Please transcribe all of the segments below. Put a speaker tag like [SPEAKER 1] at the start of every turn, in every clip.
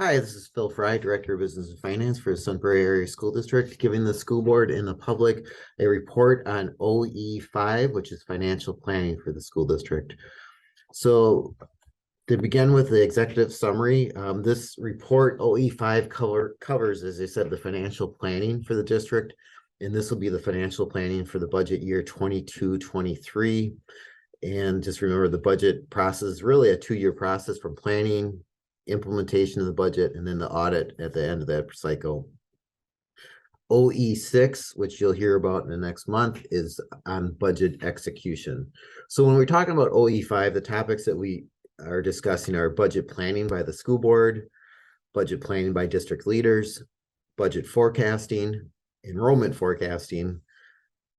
[SPEAKER 1] Hi, this is Phil Frei, Director of Business and Finance for the Sunbury Area School District, giving the school board and the public a report on OE5, which is financial planning for the school district. So to begin with the executive summary, this report OE5 covers, as I said, the financial planning for the district. And this will be the financial planning for the budget year 22-23. And just remember the budget process is really a 2-year process from planning, implementation of the budget, and then the audit at the end of that cycle. OE6, which you'll hear about in the next month, is on budget execution. So when we're talking about OE5, the topics that we are discussing are budget planning by the school board, budget planning by district leaders, budget forecasting, enrollment forecasting,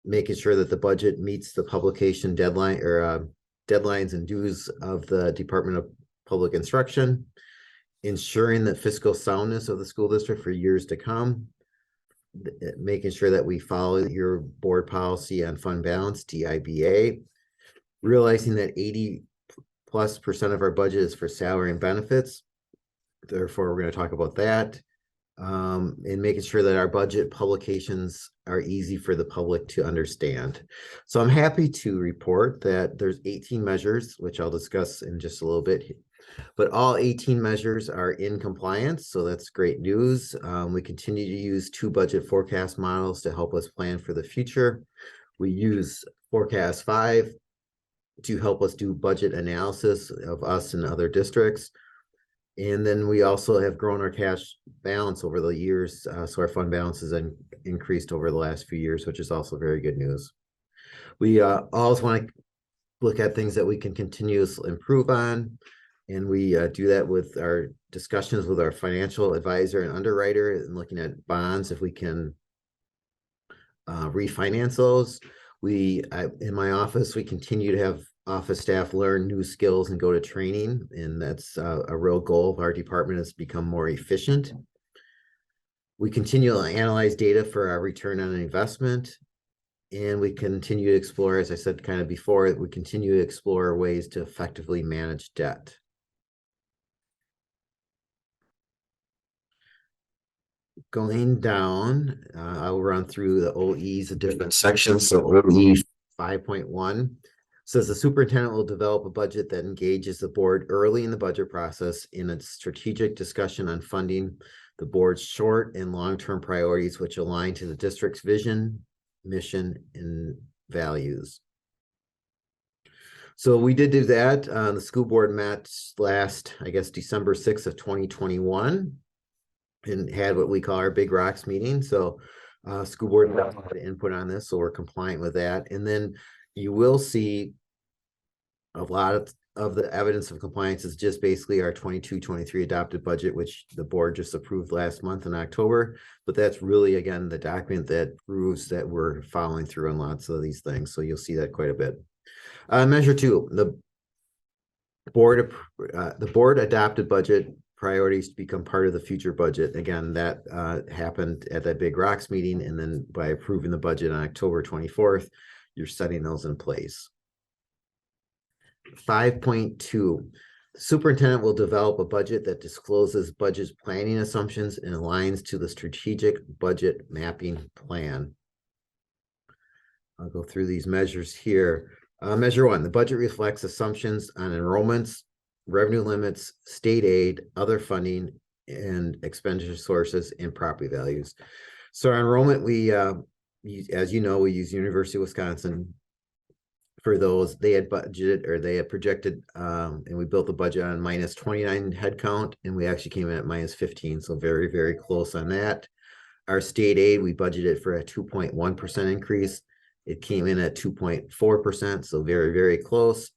[SPEAKER 1] making sure that the budget meets the publication deadline or deadlines and dues of the Department of Public Instruction, ensuring that fiscal soundness of the school district for years to come, making sure that we follow your board policy on fund balance, DIBA, realizing that 80+% of our budget is for salary and benefits. Therefore, we're going to talk about that. And making sure that our budget publications are easy for the public to understand. So I'm happy to report that there's 18 measures, which I'll discuss in just a little bit, but all 18 measures are in compliance. So that's great news. We continue to use 2 budget forecast models to help us plan for the future. We use Forecast 5 to help us do budget analysis of us and other districts. And then we also have grown our cash balance over the years. So our fund balance has increased over the last few years, which is also very good news. We always want to look at things that we can continuously improve on. And we do that with our discussions with our financial advisor and underwriter and looking at bonds, if we can refinance those. In my office, we continue to have office staff learn new skills and go to training, and that's a real goal of our department, is to become more efficient. We continue to analyze data for our return on investment, and we continue to explore, as I said kind of before, we continue to explore ways to effectively manage debt. Going down, I'll run through the OEs, the different sections. So OE 5.1 says the superintendent will develop a budget that engages the board early in the budget process in a strategic discussion on funding the board's short and long-term priorities, which align to the district's vision, mission, and values. So we did do that. The school board met last, I guess, December 6th of 2021. And had what we call our Big Rocks meeting. So school board had input on this, so we're compliant with that. And then you will see a lot of the evidence of compliance is just basically our 22-23 adopted budget, which the board just approved last month in October. But that's really, again, the document that proves that we're following through on lots of these things. So you'll see that quite a bit. Measure 2, the board adopted budget priorities to become part of the future budget. Again, that happened at that Big Rocks meeting, and then by approving the budget on October 24th, you're setting those in place. 5.2, the superintendent will develop a budget that discloses budget planning assumptions and aligns to the strategic budget mapping plan. I'll go through these measures here. Measure 1, the budget reflects assumptions on enrollments, revenue limits, state aid, other funding, and expenditure sources, and property values. So our enrollment, we, as you know, we use University of Wisconsin for those. They had budgeted, or they had projected, and we built the budget on -29 head count, and we actually came in at -15, so very, very close on that. Our state aid, we budgeted for a 2.1% increase. It came in at 2.4%, so very, very close.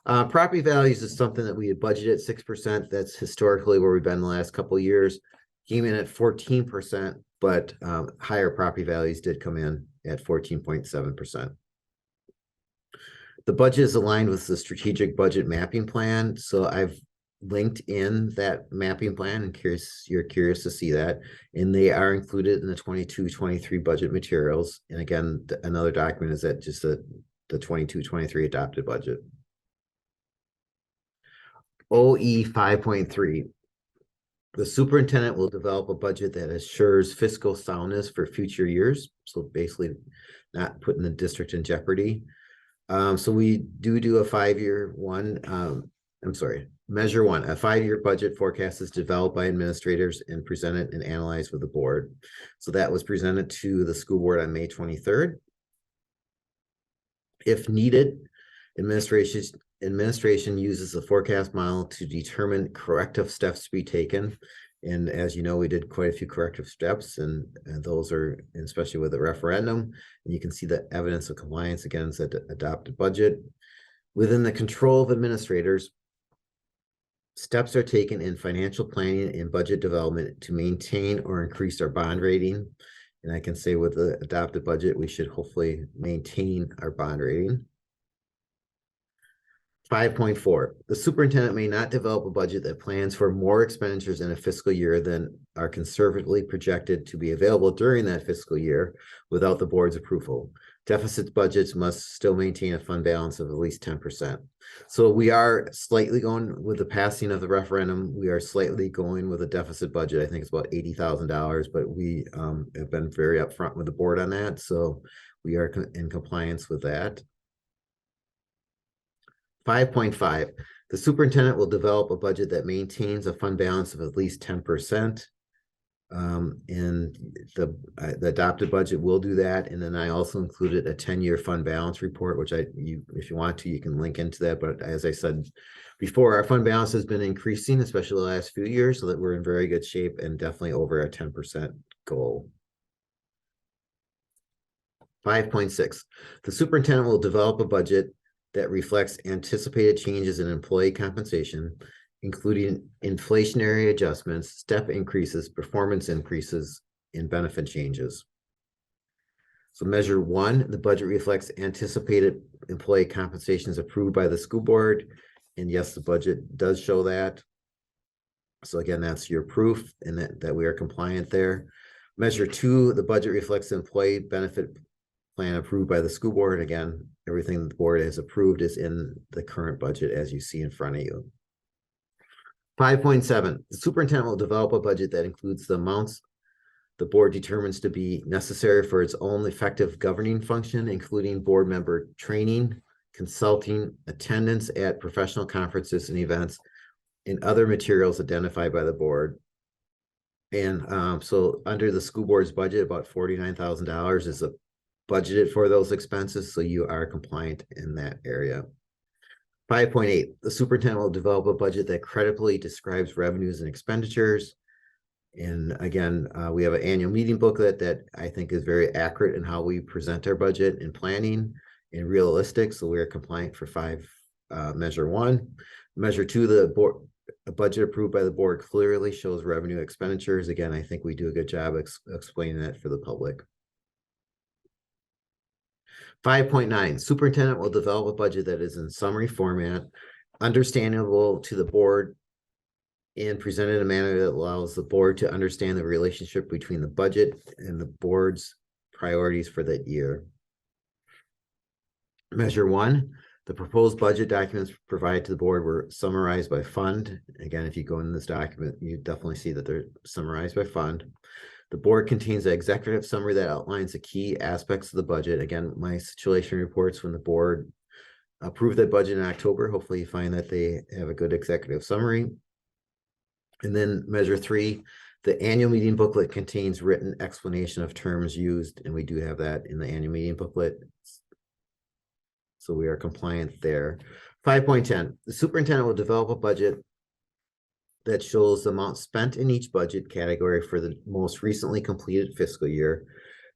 [SPEAKER 1] Property values is something that we had budgeted 6%. That's historically where we've been the last couple of years. Came in at 14%, but higher property values did come in at 14.7%. The budget is aligned with the strategic budget mapping plan. So I've linked in that mapping plan, and you're curious to see that. And they are included in the 22-23 budget materials. And again, another document is that just the 22-23 adopted budget. OE 5.3. The superintendent will develop a budget that assures fiscal soundness for future years. So basically not putting the district in jeopardy. So we do a 5-year one. Measure one, a 5-year budget forecast is developed by administrators and presented and analyzed with the board. So that was presented to the school board on May 23rd. If needed, administration uses the forecast model to determine corrective steps to be taken. And as you know, we did quite a few corrective steps, and those are, especially with the referendum, and you can see the evidence of compliance against the adopted budget. Within the control of administrators, steps are taken in financial planning and budget development to maintain or increase our bond rating. And I can say with the adopted budget, we should hopefully maintain our bond rating. 5.4, the superintendent may not develop a budget that plans for more expenditures in a fiscal year than are conservatively projected to be available during that fiscal year without the board's approval. Deficit budgets must still maintain a fund balance of at least 10%. So we are slightly going with the passing of the referendum. We are slightly going with a deficit budget. I think it's about $80,000, but we have been very upfront with the board on that. So we are in compliance with that. 5.5, the superintendent will develop a budget that maintains a fund balance of at least 10%. And the adopted budget will do that. And then I also included a 10-year fund balance report, which if you want to, you can link into that. But as I said before, our fund balance has been increasing, especially the last few years, so that we're in very good shape and definitely over our 10% goal. 5.6, the superintendent will develop a budget that reflects anticipated changes in employee compensation, including inflationary adjustments, step increases, performance increases, and benefit changes. So measure one, the budget reflects anticipated employee compensations approved by the school board. And yes, the budget does show that. So again, that's your proof and that we are compliant there. Measure two, the budget reflects the employee benefit plan approved by the school board. Again, everything the board has approved is in the current budget as you see in front of you. 5.7, the superintendent will develop a budget that includes the amounts the board determines to be necessary for its own effective governing function, including board member training, consulting, attendance at professional conferences and events, and other materials identified by the board. And so under the school board's budget, about $49,000 is budgeted for those expenses, so you are compliant in that area. 5.8, the superintendent will develop a budget that credibly describes revenues and expenditures. And again, we have an annual meeting booklet that I think is very accurate in how we present our budget and planning and realistic. So we're compliant for measure one. Measure two, the board, a budget approved by the board clearly shows revenue expenditures. Again, I think we do a good job explaining that for the public. 5.9, superintendent will develop a budget that is in summary format, understandable to the board, and presented in a manner that allows the board to understand the relationship between the budget and the board's priorities for that year. Measure one, the proposed budget documents provided to the board were summarized by fund. Again, if you go in this document, you definitely see that they're summarized by fund. The board contains an executive summary that outlines the key aspects of the budget. Again, my situation reports when the board approved that budget in October. Hopefully you find that they have a good executive summary. And then measure three, the annual meeting booklet contains written explanation of terms used, and we do have that in the annual meeting booklet. So we are compliant there. 5.10, the superintendent will develop a budget that shows the amount spent in each budget category for the most recently completed fiscal year,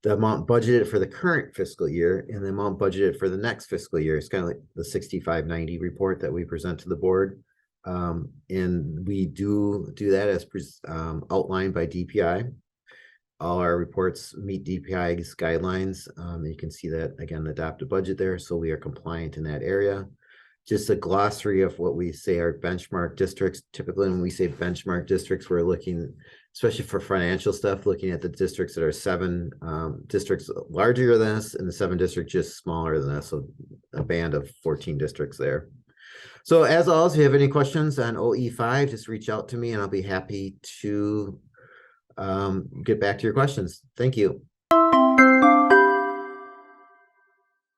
[SPEAKER 1] the amount budgeted for the current fiscal year, and the amount budgeted for the next fiscal year. It's kind of like the 6590 report that we present to the board. And we do that as outlined by DPI. All our reports meet DPI's guidelines. You can see that, again, the adopted budget there. So we are compliant in that area. Just a glossary of what we say are benchmark districts. Typically, when we say benchmark districts, we're looking, especially for financial stuff, looking at the districts that are 7 districts larger than us and the 7 districts just smaller than us. So a band of 14 districts there. So as always, if you have any questions on OE5, just reach out to me and I'll be happy to get back to your questions. Thank you.